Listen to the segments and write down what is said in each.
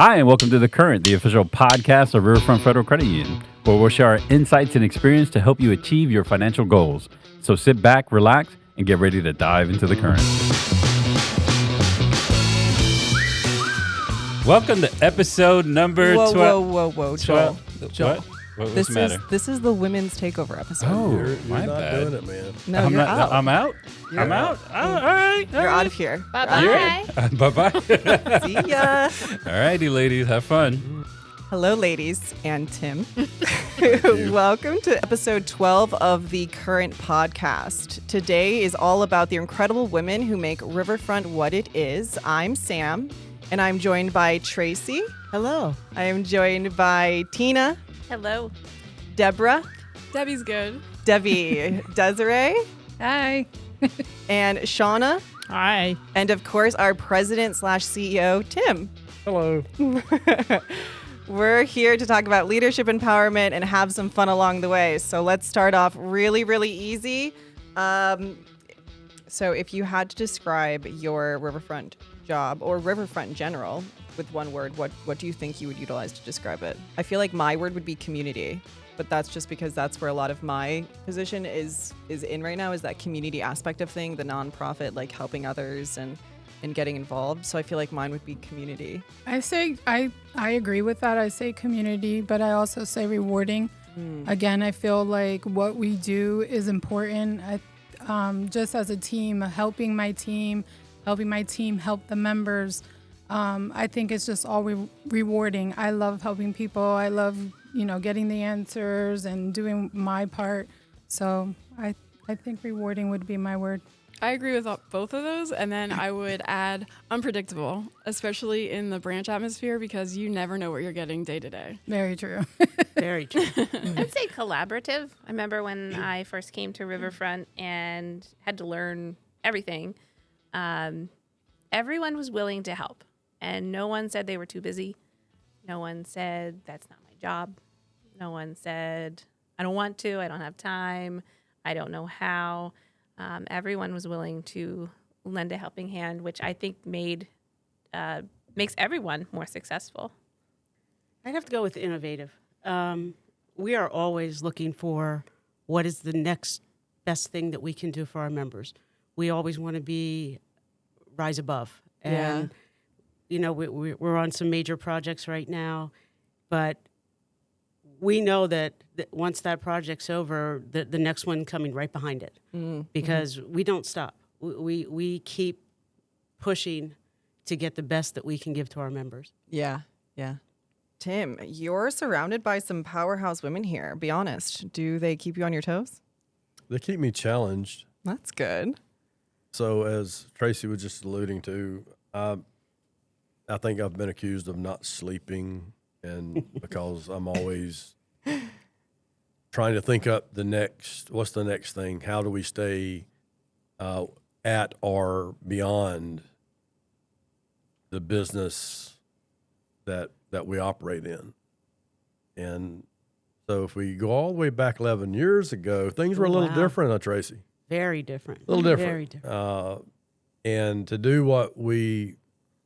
Hi, and welcome to The Current, the official podcast of Riverfront Federal Credit Union, where we'll share our insights and experience to help you achieve your financial goals. So sit back, relax, and get ready to dive into the current. Welcome to episode number 12. Whoa, Joel. Joel. What's the matter? This is the women's takeover episode. Oh, You're my not bad. doing it, man. No, you're out. I'm out? You're I'm out? All right. You're out of here. Bye-bye. Bye-bye. See ya. All righty, ladies. Have fun. Hello, ladies and Tim. Welcome to episode 12 of the Current podcast. Today is all about the incredible women who make Riverfront what it is. I'm Sam, and I'm joined by Tracey. Hello. I am joined by Tina, Hello. Deborah, Debbie's good. Debbie, Desiree, Hi. and Shawnae, Hi. and of course our president/CEO, Tim. Hello. We're here to talk about leadership empowerment and have some fun along the way. So let's start off really, really easy. So if you had to describe your Riverfront job or Riverfront in general with one word, what do you think you would utilize to describe it? I feel like my word would be community, but that's just because that's where a lot of my position is in right now, is that community aspect of thing, the nonprofit, like helping others and getting involved. So I feel like mine would be community. I say I agree with that. I say community, but I also say rewarding. Again, I feel like what we do is important. Just as a team, helping my team help the members. I think it's just all rewarding. I love helping people. I love, getting the answers and doing my part. So I think rewarding would be my word. I agree with both of those, and then I would add unpredictable, especially in the branch atmosphere, because you never know what you're getting day to day. Very true. Very true. I'd say collaborative. I remember when I first came to Riverfront and had to learn everything. Everyone was willing to help, and no one said they were too busy. No one said, that's not my job. No one said, I don't want to, I don't have time, I don't know how. Everyone was willing to lend a helping hand, which I think makes everyone more successful. I'd have to go with innovative. We are always looking for what is the next best thing that we can do for our members. We always want to rise above. And, we're on some major projects right now, but we know that once that project's over, the next one coming right behind it, because we don't stop. We keep pushing to get the best that we can give to our members. Yeah. Tim, you're surrounded by some powerhouse women here. Be honest. Do they keep you on your toes? They keep me challenged. That's good. So as Tracey was just alluding to, I think I've been accused of not sleeping, and because I'm always trying to think up what's the next thing? How do we stay at or beyond the business that we operate in? And so if we go all the way back 11 years ago, things were a little different, Tracey. Very different. A little different. Very different. And to do what we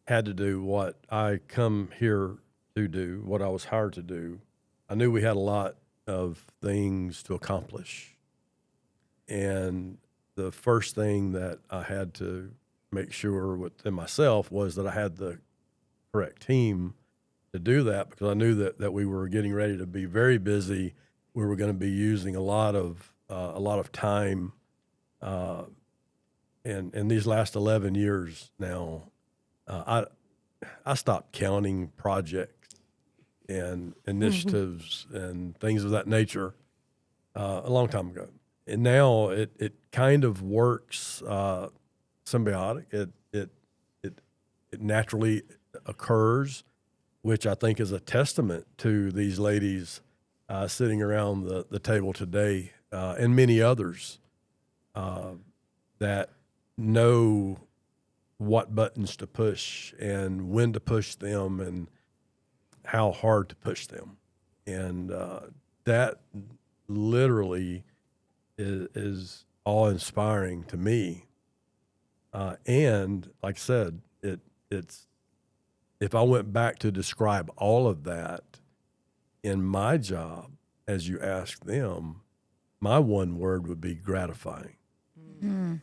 had to do, what I come here to do, what I was hired to do, I knew we had a lot of things to accomplish. And the first thing that I had to make sure within myself was that I had the correct team to do that, because I knew that we were getting ready to be very busy. We were going to be using a lot of time. And these last 11 years now, I stopped counting projects and initiatives and things of that nature a long time ago. And now it kind of works symbiotic. It naturally occurs, which I think is a testament to these ladies sitting around the table today, and many others that know what buttons to push and when to push them and how hard to push them. And that literally is awe-inspiring to me. And like I said, it's if I went back to describe all of that in my job, as you asked them, my one word would be gratifying and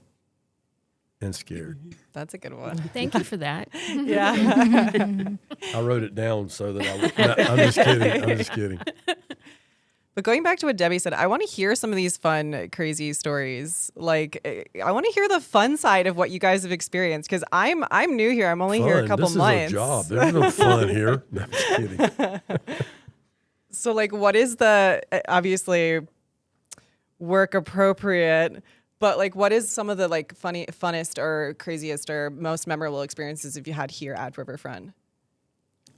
scared. That's a good one. Thank you for that. Yeah. I wrote it down so that I would. No, I'm just kidding. I'm just kidding. But going back to what Debbie said, I want to hear some of these fun, crazy stories. Like, I want to hear the fun side of what you guys have experienced because I'm new here. I'm only here a couple this months. This is a job. There's no fun here. No, I'm just kidding. So, like, what is the obviously work appropriate? But like, what is some of the like funnest or craziest or most memorable experiences have you had here at Riverfront?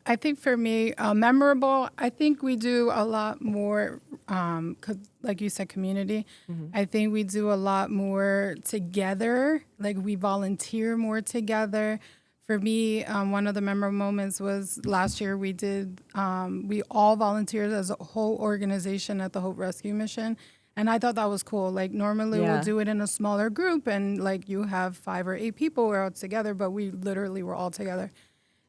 I think for me, memorable, I think we do a lot more, 'cause like you said, community. I think we do a lot more together. Like we volunteer more together. For me, one of the memorable moments was last year we did, we all volunteered as a whole organization at the Hope Rescue Mission. And I thought that was cool. Like normally we'll do it in a smaller group and like you have 5 or 8 people we're all together, but we literally were all together.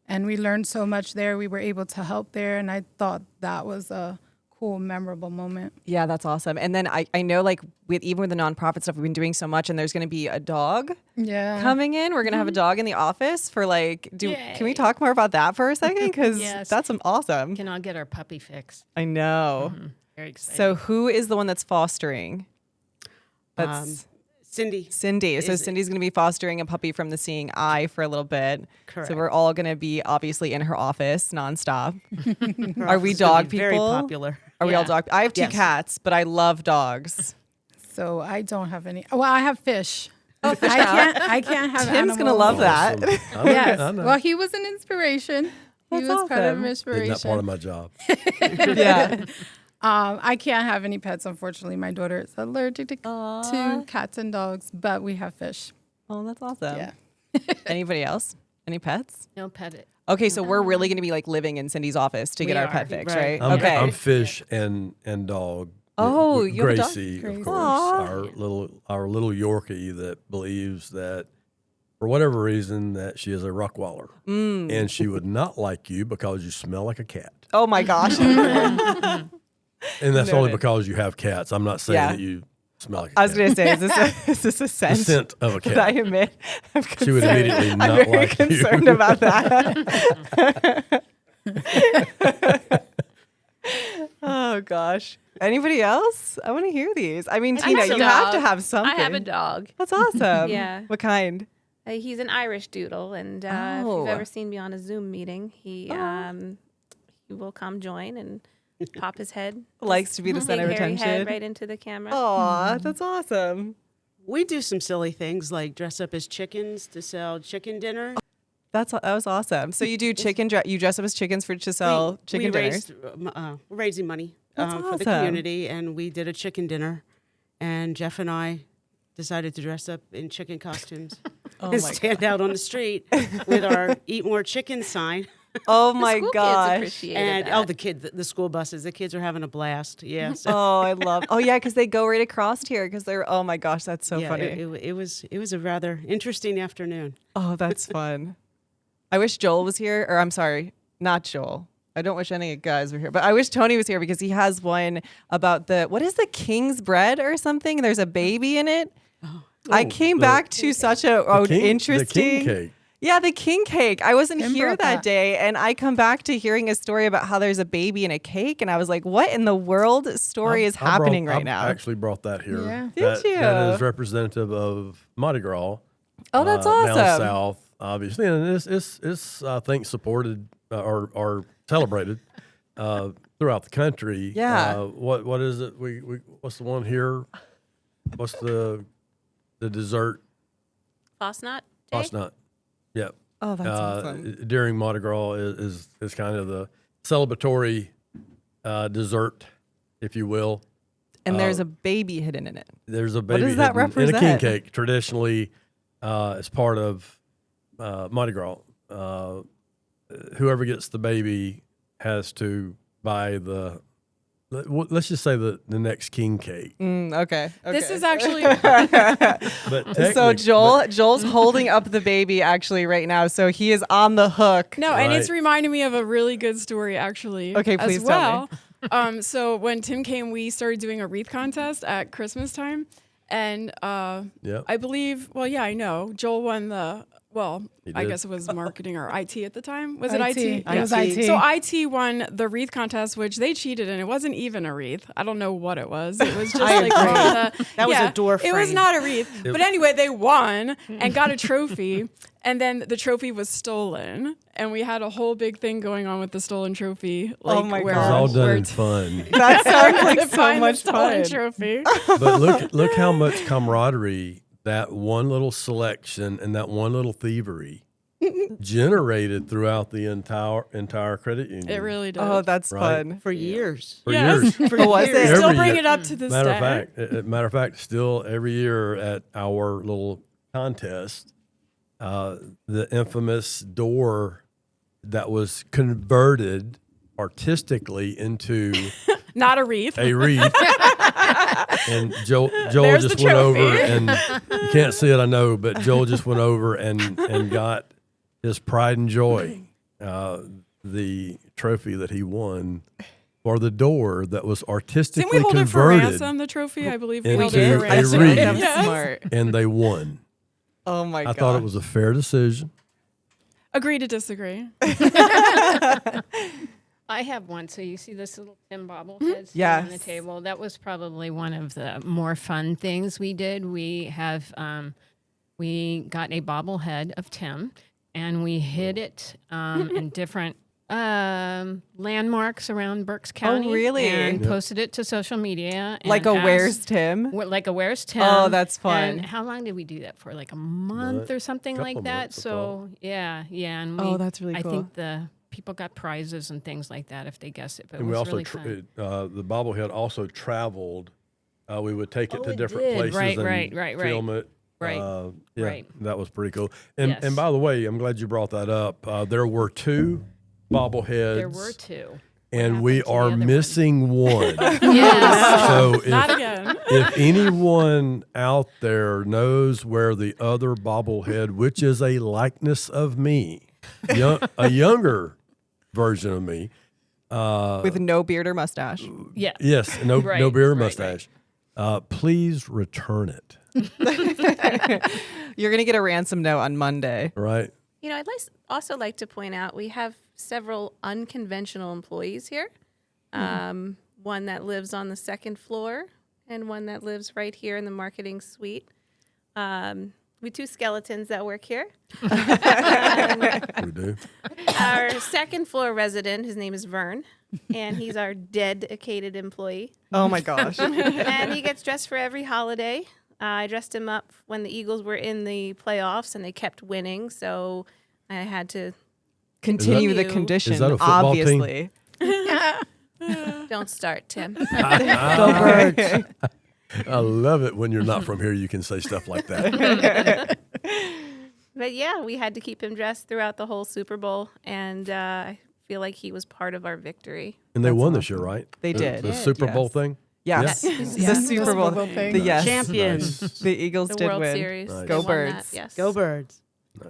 And we learned so much there. We were able to help there. And I thought that was a cool, memorable moment. Yeah, that's awesome. And then I know like even with the nonprofit stuff, we've been doing so much and there's going to be a dog coming in. We're going to have a dog in the office for like, can we talk more about that for a second? Because that's awesome. Can all get our puppy fix. I know. Very excited. So who is the one that's fostering? That's Cindy. Cindy. So Cindy's going to be fostering a puppy from the Seeing Eye for a little bit. Correct. So we're all going to be obviously in her office nonstop. Her Are we office is gonna dog be people? Very popular. Are we all dog? I have 2 cats, but I love dogs. So I don't have any. Well, I have fish. Oh, I can't have Tim's going to animals. love that. Awesome. Yes. I know. Well, he was an inspiration. He That's was part of awesome. inspiration. Isn't that part of my job? Yeah. I can't have any pets, unfortunately. My daughter is allergic to cats and dogs, but we have fish. Oh, that's awesome. Yeah. Anybody else? Any pets? No pet it. Okay, so we're really going to be like living in Cindy's office to get our pet fix, right? Right. Okay. I'm fish and dog. Oh, with you have a dog? Gracie, Gracie. of course, Aw. our little Yorkie that believes that for whatever reason that she is a Rottweiler and she would not like you because you smell like a cat. Oh my gosh. And that's only Noted. because you have cats. I'm not saying Yeah. that you smell like a cat. I was going to say, is this a the scent? scent of a That I cat. admit, I'm She would concerned. immediately I'm not very like you. concerned about that. Oh gosh. Anybody else? I want to hear these. I mean, Tina, have a you have to dog. have something. I have a dog. That's awesome. Yeah. What kind? He's an Irish doodle, and if Oh. you've ever seen me on a Zoom meeting, he will come join and pop his head. Likes to be the Big center of hairy attention. head right into the camera. Aw, that's awesome. We do some silly things like dress up as chickens to sell chicken dinner. That was awesome. So you do chicken. You dress up as chickens to sell chicken we dinners. We're raising money That's for the awesome. community, and we did a chicken dinner. And Jeff and I decided to dress up in chicken costumes Oh and my stand out on the street with our "Eat More Chicken" sign. Oh my School kids gosh. appreciated And that. the school buses, the kids are having a blast. Yeah. So, Oh, I love. Oh yeah, because they go right across here. Because they're. Oh my gosh, that's so yeah, funny. it was a rather interesting afternoon. Oh, that's fun. I wish Joel was here, or I'm sorry, not Joel. I don't wish any guys were here, but I wish Tony was here because he has one about what is the king's bread or something? There's a baby in it. I came back to such an interesting. The king cake. Yeah, the king cake. I wasn't Tim here brought that that. day, and I come back to hearing a story about how there's a baby in a cake, and I was like, "What in the world story is happening right now?" I actually brought that here. Yeah. Did you? That is representative of Mardi Gras. Oh, that's Down awesome. south, obviously, and it's I think supported or celebrated throughout the country. Yeah. What is it? We what's the one here? What's the dessert? Fosnut Day? Fosnut. Yep. Oh, that's awesome. During Mardi Gras is kind of the celebratory dessert, if you will. And there's a baby hidden in it. There's a baby does that hidden in a king represent? cake. Traditionally, as part of Mardi Gras, whoever gets the baby has to buy the let's just say the next king cake. Okay. This is actually But So technic- Joel's holding up the baby actually right now, so he is on the hook. no, and it's Right. reminding me of a really good story actually. Okay, as please tell well. So when Tim came, we started doing a wreath contest at Christmas time, and Yep. I believe, well, yeah, I know Joel won the. Well, He I did. guess it was marketing or IT at the time. Was it IT. IT? It was IT. So IT won the wreath contest, which they cheated, and it wasn't even a wreath. I don't know what it was. It was just like agree. on the, That was a door It was frame. not a wreath. But anyway, they won and got a trophy, and then the trophy was stolen, and we had a whole big thing going on with the stolen trophy. Like, my where, It's all done where in fun. That sounds like to so find the much stolen fun. trophy. But look how much camaraderie that one little selection and that one little thievery generated throughout the entire credit union. It really did. Oh, that's Right. fun. For years. For Yes. years. Oh, was it? Still Every bring year. it up to this Matter day. of fact, still every year at our little contest, the infamous door that was converted artistically into Not a wreath. a wreath. And Joel There's just the went over trophy. and you can't see it, I know, but Joel just went over and got his pride and joy, the trophy that he won for the door that was Didn't artistically we hold it for converted, ransom, the trophy? I believe we into held it for a ransom. wreath. That's Yes. smart. and they won. Oh my god. I thought it was a fair decision. Agree to disagree. I have one. So you see this little tin bobblehead sitting on the Yes. table. That was probably one of the more fun things we did. We have we got a bobblehead of Tim, and we hid it in different landmarks around Berks County. really? And Yep. posted it to social media. And like a where's asked- Tim? Like a where's Tim? Oh, that's fun. And how long did we do that for? Like a month or something Couple like that. months, I So yeah. And Oh, we, that's really I cool. think the people got prizes and things like that if they guessed it. But And it we was also, really fun. the bobblehead also traveled. We would take it Oh, to it different did. places Right, and right. film it. Right, Yeah, right. that was pretty cool. And Yes. and by the way, I'm glad you brought that up. There were two bobbleheads. There were two. And we happened to the are other one? missing one. Yes. So Not if, again. if anyone out there knows where the other bobblehead, which is a likeness of me, a younger version of me, With no beard or mustache. Yeah. yes, no Right, beard or right, mustache, please return it. You're gonna get a ransom note on Monday. Right? You know, also like to point out we have several unconventional employees here. One that lives on the second floor and one that lives right here in the marketing suite. We two skeletons that work here. We do. Our second floor resident, his name is Vern, and he's our dedicated employee. Oh my gosh. And he gets dressed for every holiday. I dressed him up when the Eagles were in the playoffs and they kept winning, so I had to Continue the Is that condition, a football team? obviously. don't start, Tim. Go Birds. I love it when you're not from here. You can say stuff like that. But yeah, we had to keep him dressed throughout the whole Super Bowl, and I feel like he was part of our victory. And they That's won this awesome. year, right? They The- did. The Super Bowl Yes. thing. Yes. Yeah. The Super Bowl thing. The yes. Champions. The Eagles The did World win. Series. Nice. they Go won that, Birds. yes. Go Birds.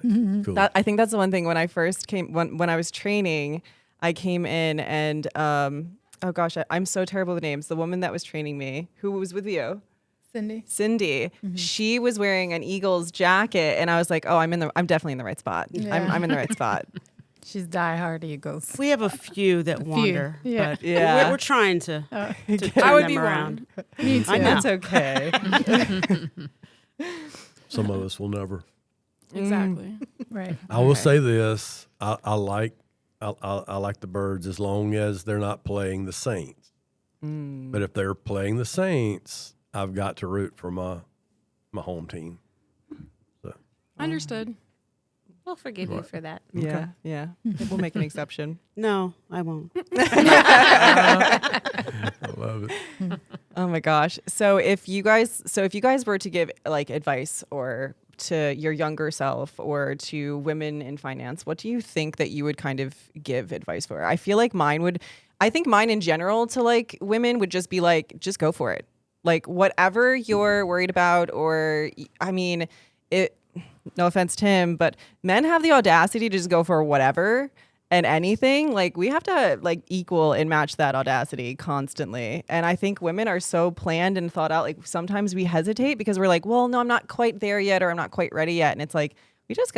Cool. That, I think that's the one thing when I first came, when I was training, I came in and, oh gosh, I'm so terrible with names. The woman that was training me, who was with you, Cindy, she was wearing an Eagles jacket, and I was like, oh, I'm definitely in the right spot. Yeah. I'm in the right spot. She's diehard Eagles. We have a few that wander. yeah. But Yeah. we're trying to turn I would them be around. one. Me too. I know. That's okay. Some of us will never. Exactly. Right. I will say this: I like the Birds as long as they're not playing the Saints. But if they're playing the Saints, I've got to root for my home team. So Understood. We'll forgive you for that. Yeah, yeah. We'll make an exception. No, I won't. I love it. Oh my gosh. So if you guys were to give like advice or to your younger self or to women in finance, what do you think that you would kind of give advice for? I feel like I think mine in general to like women would just be like, just go for it. Like whatever you're worried about, or I mean, no offense to him, but men have the audacity to just go for whatever and anything. Like we have to like equal and match that audacity constantly. And I think women are so planned and thought out. Like sometimes we hesitate because we're like, well, no, I'm not quite there yet, or I'm not quite ready yet. And it's like, we just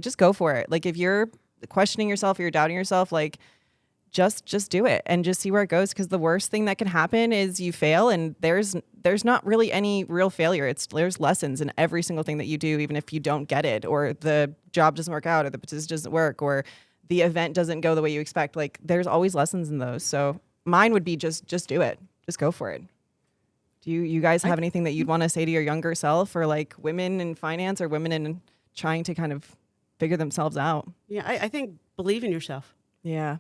just go for it. Like if you're questioning yourself or you're doubting yourself, like just do it and just see where it goes. Because the worst thing that can happen is you fail, and there's not really any real failure. There's lessons in every single thing that you do, even if you don't get it, or the job doesn't work out, or the position doesn't work, or the event doesn't go the way you expect. Like there's always lessons in those. So mine would be just do it. Just go for it. Do you guys have anything that you'd want to say to your younger self, or like women in finance or women in trying to kind of figure themselves out? Yeah, I think believe in yourself. Yeah.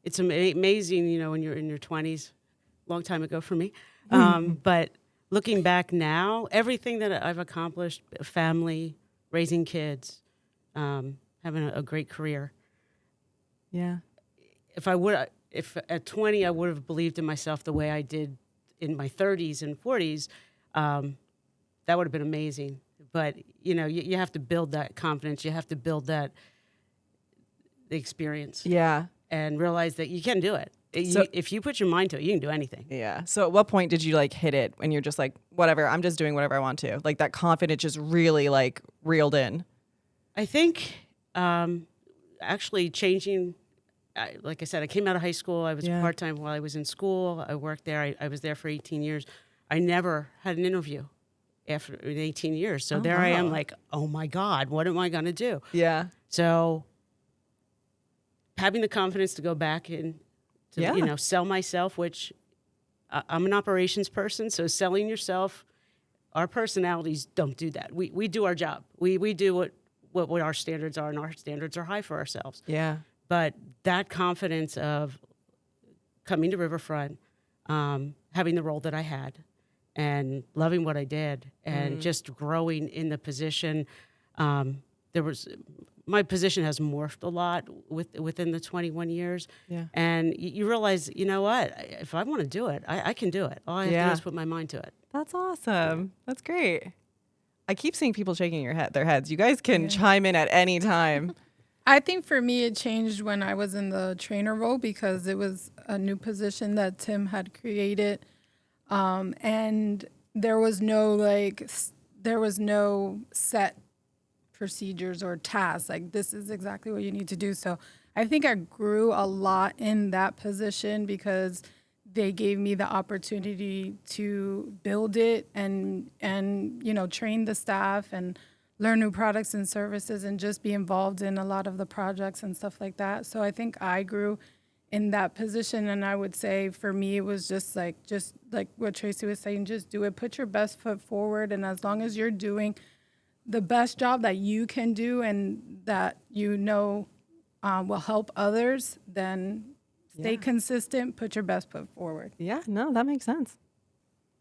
It's amazing, you know, when you're in your 20s, long time ago for me. But looking back now, everything that I've accomplished, family, raising kids, having a great career. Yeah. If at 20 I would have believed in myself the way I did in my 30s and 40s, that would have been amazing. But, you know, you have to build that confidence. You have to build the experience. Yeah. And realize that you can do it. If you put your mind to it, you can do anything. Yeah. So at what point did you like hit it when you're just like, whatever, I'm just doing whatever I want to? Like that confidence just really like reeled in. I think actually changing, like I said, I came out of high school. I was part-time while I was in school. I worked there. I was there for 18 years. I never had an interview after 18 years. So there I am like, oh my God, what am I going to do? Yeah. So having the confidence to go back and to, you know, sell myself, which I'm an operations person. So selling yourself, our personalities don't do that. We do our job. We do what our standards are, and our standards are high for ourselves. Yeah. But that confidence of coming to Riverfront, having the role that I had, and loving what I did, and just growing in the position. My position has morphed a lot within the 21 years. Yeah. And you realize, you know what? If I want to do it, I can do it. All I have to do is put my mind to it. That's awesome. That's great. I keep seeing people shaking their heads. You guys can chime in at any time. I think for me, it changed when I was in the trainer role because it was a new position that Tim had created. And there was no set procedures or tasks. Like, this is exactly what you need to do. So I think I grew a lot in that position because they gave me the opportunity to build it and you know, train the staff and learn new products and services and just be involved in a lot of the projects and stuff like that. So I think I grew in that position. And I would say for me, it was just like what Tracey was saying, just do it, put your best foot forward. And as long as you're doing the best job that you can do and that you know will help others, then stay consistent, put your best foot forward. Yeah, no, that makes sense.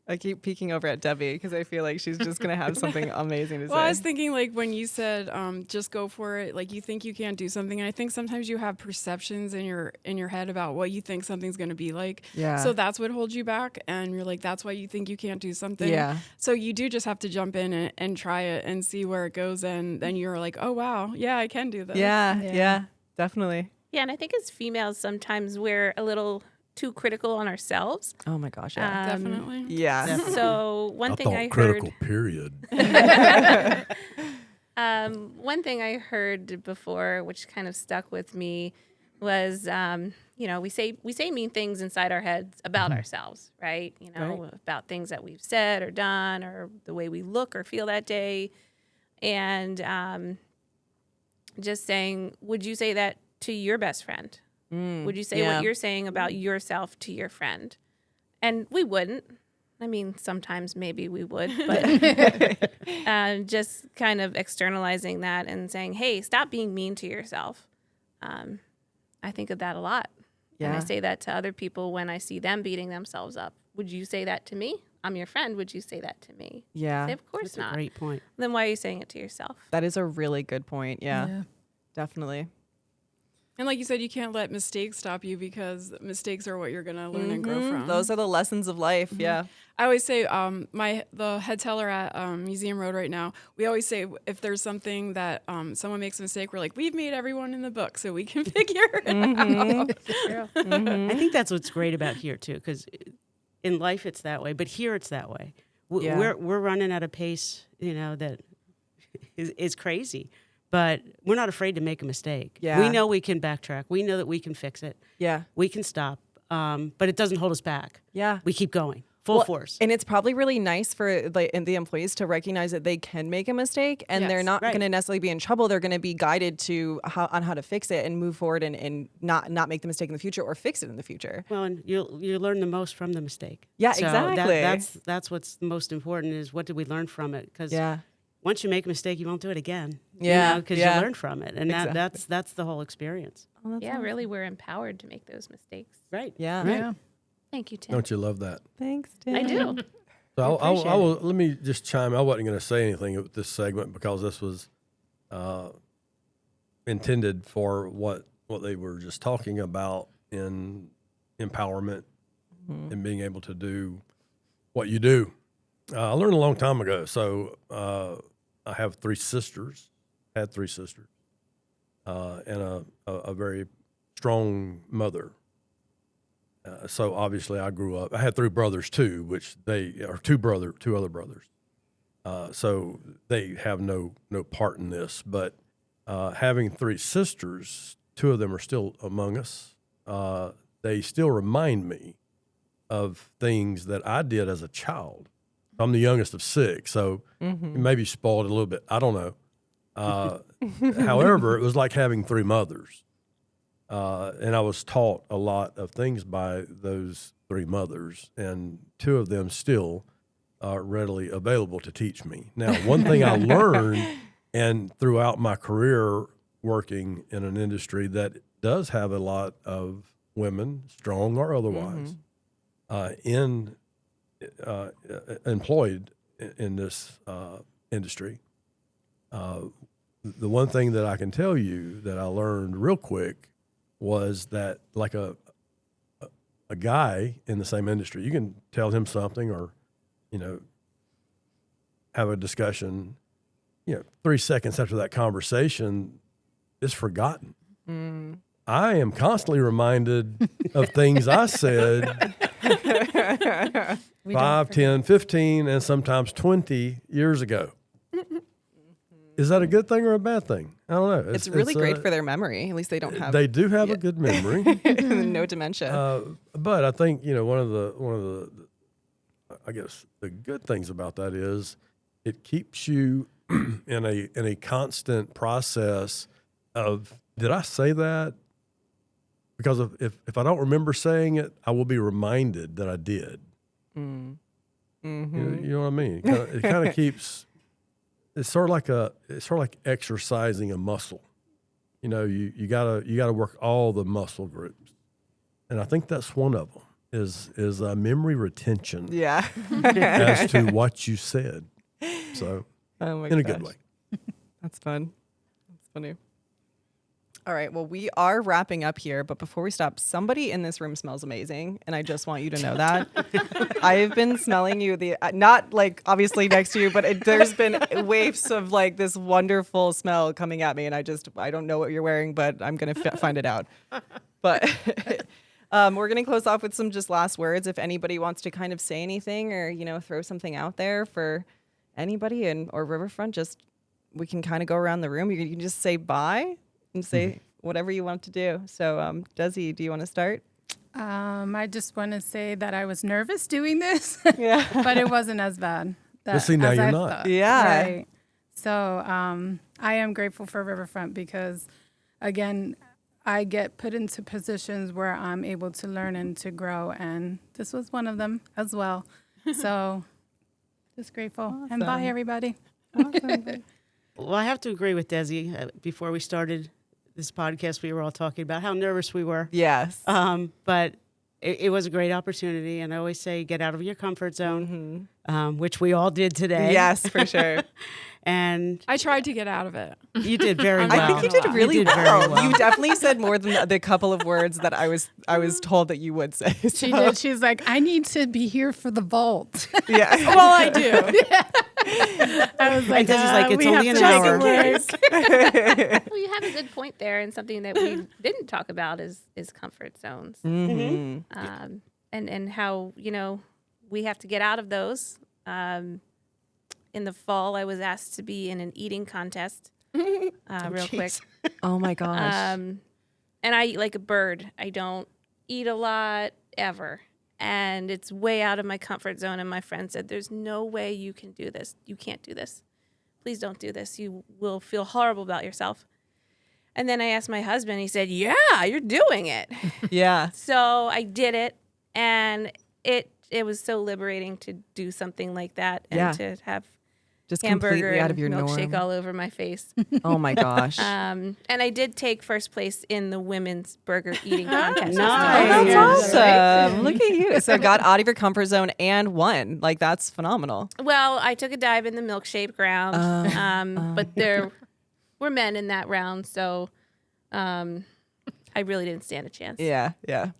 I keep peeking over at Debbie because I feel like she's just going to have something amazing to say. Well, I was thinking, like, when you said just go for it, like, you think you can't do something. And I think sometimes you have perceptions in your head about what you think something's going to be like. Yeah. So that's what holds you back. And you're like, that's why you think you can't do something. Yeah. So you do just have to jump in and try it and see where it goes. And then you're like, oh, wow, yeah, I can do this. Yeah, definitely. Yeah, and I think as females, sometimes we're a little too critical on ourselves. Oh my gosh, yeah. Definitely. Yeah. So one thing I critical heard. period. One thing I heard before, which kind of stuck with me, was you know, we say mean things inside our heads about ourselves, right? You know, about things that we've said or done, or the way we look or feel that day, and just saying, would you say that to your best friend? Would you say what you're saying about yourself to your friend? And we wouldn't. I mean, sometimes maybe we would, but just kind of externalizing that and saying, hey, stop being mean to yourself. I think of that a lot. Yeah. And I say that to other people when I see them beating themselves up. Would you say that to me? I'm your friend. Would you say that to me? Yeah. Say, of course That's not. a great point. Then why are you saying it to yourself? That is a really good point. Yeah. Definitely. And like you said, you can't let mistakes stop you because mistakes are what you're going to learn and grow from. Those are the lessons of life. Yeah. I always say, the head teller at Museum Road right now, we always say if there's something that someone makes a mistake, we're like, we've made everyone in the book so we can figure it out. I think that's what's great about here too, because in life it's that way, but here it's that way. Yeah. We're running at a pace, that is crazy, but we're not afraid to make a mistake. Yeah. We know we can backtrack. We know that we can fix it. Yeah. We can stop, but it doesn't hold us back. Yeah. We keep going full force. And it's probably really nice for the employees to recognize that they can make a mistake and Yes, they're not right. going to necessarily be in trouble. They're going to be guided on how to fix it and move forward and not make the mistake in the future or fix it in the future. Well, and you learn the most from the mistake. Yeah, So exactly. that's what's most important is what did we learn from it? Because Yeah. once you make a mistake, you won't do it again. Yeah, Because yeah. you learn from it, and Exactly. that's the whole experience. Yeah, really, we're empowered to make those mistakes. Right. Yeah. Right. Yeah. Thank you, Tim. Don't you love that? Thanks, Tim. I do. So I appreciate will, let me just chime. I wasn't going to say anything with this segment because this was intended for what they were just talking about in empowerment and being able to do what you do. I learned a long time ago. So I have 3 sisters, had 3 sisters, and a very strong mother. So obviously I grew up, I had 3 brothers too, which they are 2 other brothers. So they have no part in this, but having 3 sisters, 2 of them are still among us. They still remind me of things that I did as a child. I'm the youngest of 6, so maybe spoiled a little bit. I don't know. However, it was like having 3 mothers. And I was taught a lot of things by those 3 mothers, and 2 of them still are readily available to teach me. Now, one thing I learned, and throughout my career working in an industry that does have a lot of women, strong or otherwise, employed in this industry, the one thing that I can tell you that I learned real quick was that, like a guy in the same industry, you can tell him something or, have a discussion, 3 seconds after that conversation, it's forgotten. I am constantly reminded of things I said 5, 10, 15, and sometimes 20 years ago. Is that a good thing or a bad thing? I don't know. It's really great for their memory. At least they don't have They do have a good memory. no dementia. But I think one of the I guess the good things about that is it keeps you in a constant process of, did I say that? Because if I don't remember saying it, I will be reminded that I did. You know what I mean? It kind of keeps. It's sort of like exercising a muscle. You gotta work all the muscle groups, and I think that's one of them is memory retention. Yeah. As to what you said. So, Oh my in a gosh. good way. That's fun. That's funny. All right. Well, we are wrapping up here, but before we stop, somebody in this room smells amazing, and I just want you to know that. I have been smelling you not like obviously next to you, but there's been waves of like this wonderful smell coming at me, and I don't know what you're wearing, but I'm gonna find it out. But we're gonna close off with some just last words. If anybody wants to kind of say anything or throw something out there for anybody or Riverfront, we can kind of go around the room. You can just say bye and say whatever you want to do. So, Desi, do you want to start? I just want to say that I was nervous doing this, Yeah. but it wasn't as bad. But see, now as you're I not. thought. Yeah. Right. So I am grateful for Riverfront because, again, I get put into positions where I'm able to learn and to grow, and this was one of them as well. So just grateful. And bye, everybody. Well, I have to agree with Desi. Before we started this podcast, we were all talking about how nervous we were. Yes. But it was a great opportunity. And I always say, get out of your comfort zone, which we all did today. Yes, for sure. And I tried to get out of it. you did very well. I think you did really You did very well. well. You definitely said more than the couple of words that I was told that you would say. She did. She's like, I need to be here for the vault. Yeah. Well, I do. I was like, And Desi's like, it's we only have an to hour. make it work. Well, you have a good point there, and something that we didn't talk about is comfort zones, and how we have to get out of those. In the fall, I was asked to be in an eating contest, real quick. Oh my gosh. And I eat like a bird. I don't eat a lot ever. And it's way out of my comfort zone. And my friend said, there's no way you can do this. You can't do this. Please don't do this. You will feel horrible about yourself. And then I asked my husband, he said, yeah, you're doing it. Yeah. So I did it. And it was so liberating to do something like that and Yeah. to have Just hamburger completely out of your and milkshake norm. all over my face. Oh my gosh. And I did take first place in the women's burger eating contest. Nice. Oh, that's Yeah. awesome. Look at you. So got out of your comfort zone and won. Like, that's phenomenal. Well, I took a dive in the milkshake round, but there were men in that round, so I really didn't stand a chance. Yeah. Yeah.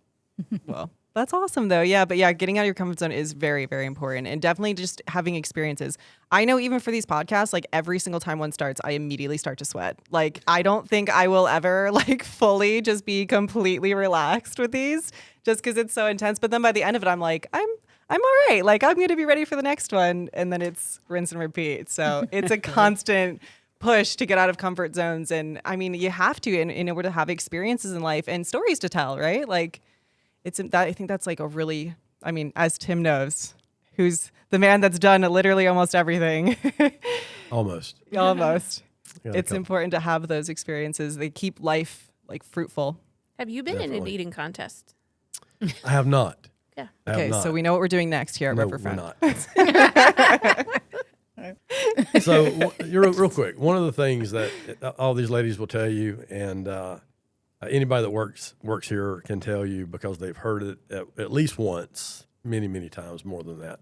Well, that's awesome though. Yeah. But yeah, getting out of your comfort zone is very, very important, and definitely just having experiences. I know even for these podcasts, like every single time one starts, I immediately start to sweat. Like, I don't think I will ever like fully just be completely relaxed with these just because it's so intense. But then by the end of it, I'm like, I'm all right. Like, I'm going to be ready for the next one. And then it's rinse and repeat. So it's a constant push to get out of comfort zones. And I mean, you have to in order to have experiences in life and stories to tell, right? Like, I think that's like a really, I mean, as Tim knows, who's the man that's done literally almost everything. Almost. Almost. Yeah, It's important to have those experiences. They keep life like fruitful. Have you been in an Definitely. eating contest? I have not. Yeah. I have Okay, not. so we know what we're doing next here at No, Riverfront. we're not. So, you're real quick. One of the things that all these ladies will tell you, and anybody that works here can tell you because they've heard it at least once, many, many times, more than that.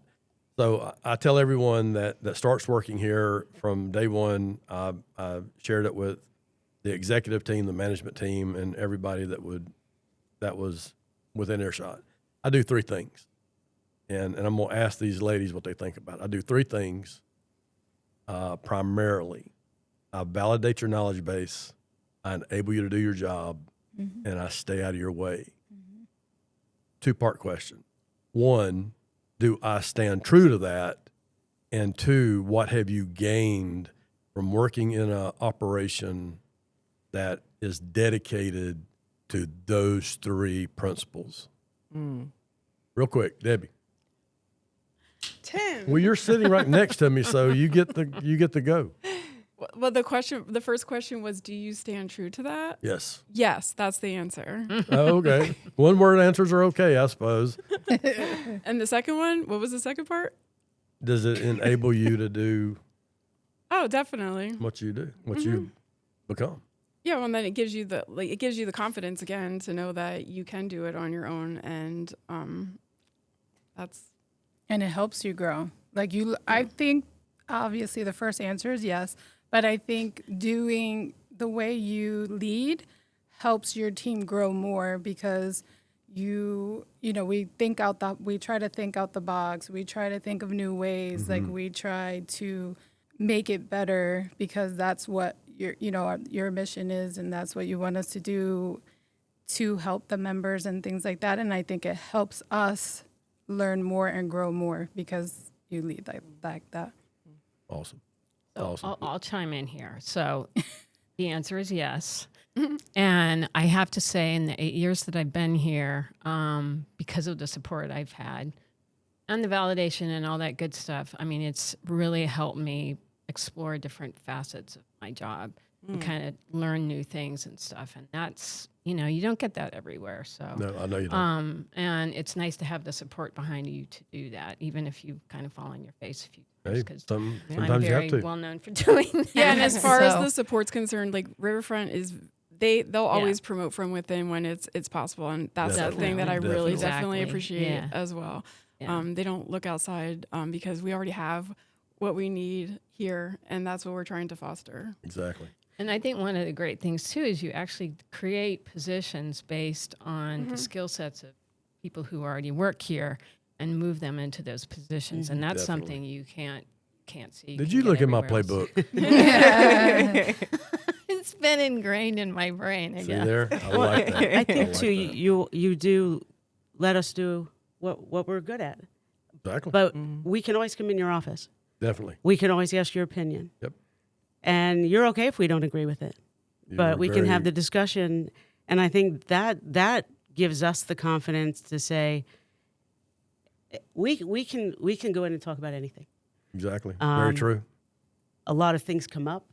So I tell everyone that starts working here from day one. I shared it with the executive team, the management team, and everybody that was within earshot. I do three things, and I'm going to ask these ladies what they think about it. I do three things primarily. I validate your knowledge base. I enable you to do your job, and I stay out of your way. Two-part question. One, do I stand true to that? And two, what have you gained from working in an operation that is dedicated to those three principles? Real quick, Debbie. Tim. Well, you're sitting right next to me, so you get the go. Well, the first question was, do you stand true to that? Yes. Yes, that's the answer. Oh, okay. One word answers are okay, I suppose. And the second one, what was the second part? Does it enable you to do Oh, definitely. what you do, what you become? Yeah, well, and then it gives you the confidence again to know that you can do it on your own, and that's And it helps you grow. I think obviously the first answer is yes, but I think doing the way you lead helps your team grow more because we try to think out the box. We try to think of new ways. Like we try to make it better because that's what your mission is, and that's what you want us to do to help the members and things like that. And I think it helps us learn more and grow more because you lead like that. Awesome. So Awesome. I'll chime in here. So the answer is yes. And I have to say, in the 8 years that I've been here, because of the support I've had and the validation and all that good stuff, I mean, it's really helped me explore different facets of my job and kind of learn new things and stuff. And that's, you don't get that everywhere. So, No, I know you don't. and it's nice to have the support behind you to do that, even if you kind of fall on your face a few Hey, times, because sometimes I'm you have very to. well known for doing that. yeah. And as far as So- the support's concerned, like Riverfront is they'll always promote from within when it's possible, and that's the thing that I really Definitely. definitely appreciate Yeah. as well. Yeah. They don't look outside because we already have what we need here, and that's what we're trying to foster. Exactly. And I think one of the great things too is you actually create positions based on the skill sets of people who already work here and move them into those positions. And that's Definitely. something you can't see. Did can you get look at my everywhere else. playbook? It's been ingrained in my brain. I See guess. there? I like that. I think like too, that. you do let us do what we're good at. Exactly. But we can always come in your office. Definitely. We can always ask your opinion. Yep. And you're okay if we don't agree with it. But You're we can have very- the discussion. And I think that gives us the confidence to say we can go in and talk about anything. Exactly. Very true. A lot of things come up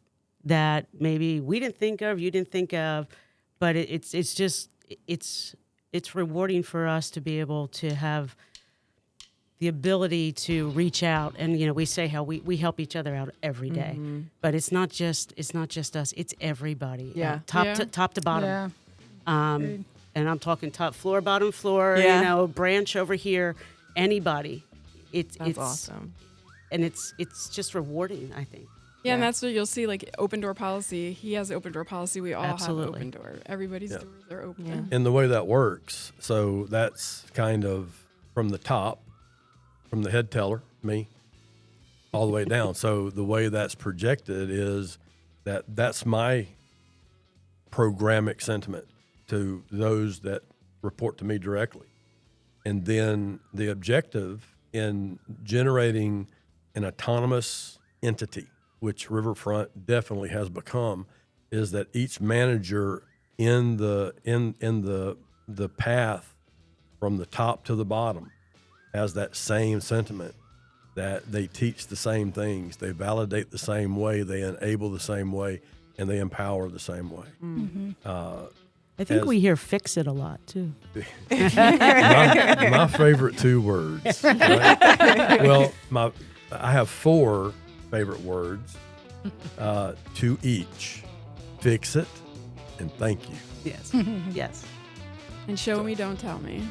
that maybe we didn't think of, you didn't think of, but it's rewarding for us to be able to have the ability to reach out. And we say how we help each other out every day, but it's not just us, it's everybody. Yeah. Top to bottom. Yeah. And I'm talking top floor, bottom floor, Yeah. branch over here, anybody. It's awesome. And it's just rewarding, I think. Yeah, and that's what you'll see, like open door policy. He has open door policy. We all Absolutely. have open door. Everybody's doors are open. Yeah. And the way that works, so that's kind of from the top, from the head teller, me, all the way down. So the way that's projected is that's my programmatic sentiment to those that report to me directly. And then the objective in generating an autonomous entity, which Riverfront definitely has become, is that each manager in the path from the top to the bottom has that same sentiment, that they teach the same things, they validate the same way, they enable the same way, and they empower the same way. I think As- we hear "fix it" a lot too. my favorite two words. Right? Well, I have 4 favorite words to each: fix it and thank you. Yes, yes. And show me, don't tell me.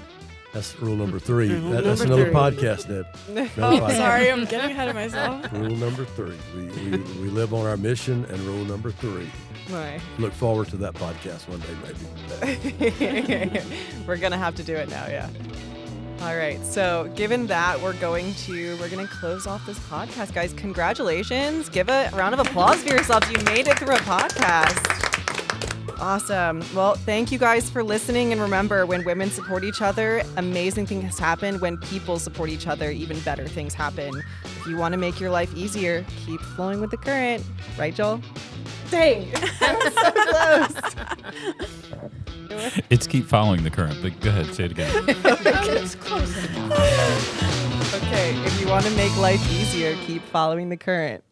That's rule number 3. Rule That's number another 3. podcast, Deb. Another Oh, podcast. sorry, I'm getting ahead of myself. Rule number 3. We live on our mission, and rule number 3. Right. Look forward to that podcast one day, maybe. We're gonna have to do it now, yeah. All right. So given that, we're gonna close off this podcast, guys. Congratulations. Give a round of applause for yourselves. You made it through a podcast. Awesome. Well, thank you guys for listening. And remember, when women support each other, amazing things happen. When people support each other, even better things happen. If you want to make your life easier, keep flowing with the current. Right, Joel? Dang. That was so close. It's keep following the current, but go ahead, say it again. It's close enough. Okay. If you want to make life easier, keep following the current.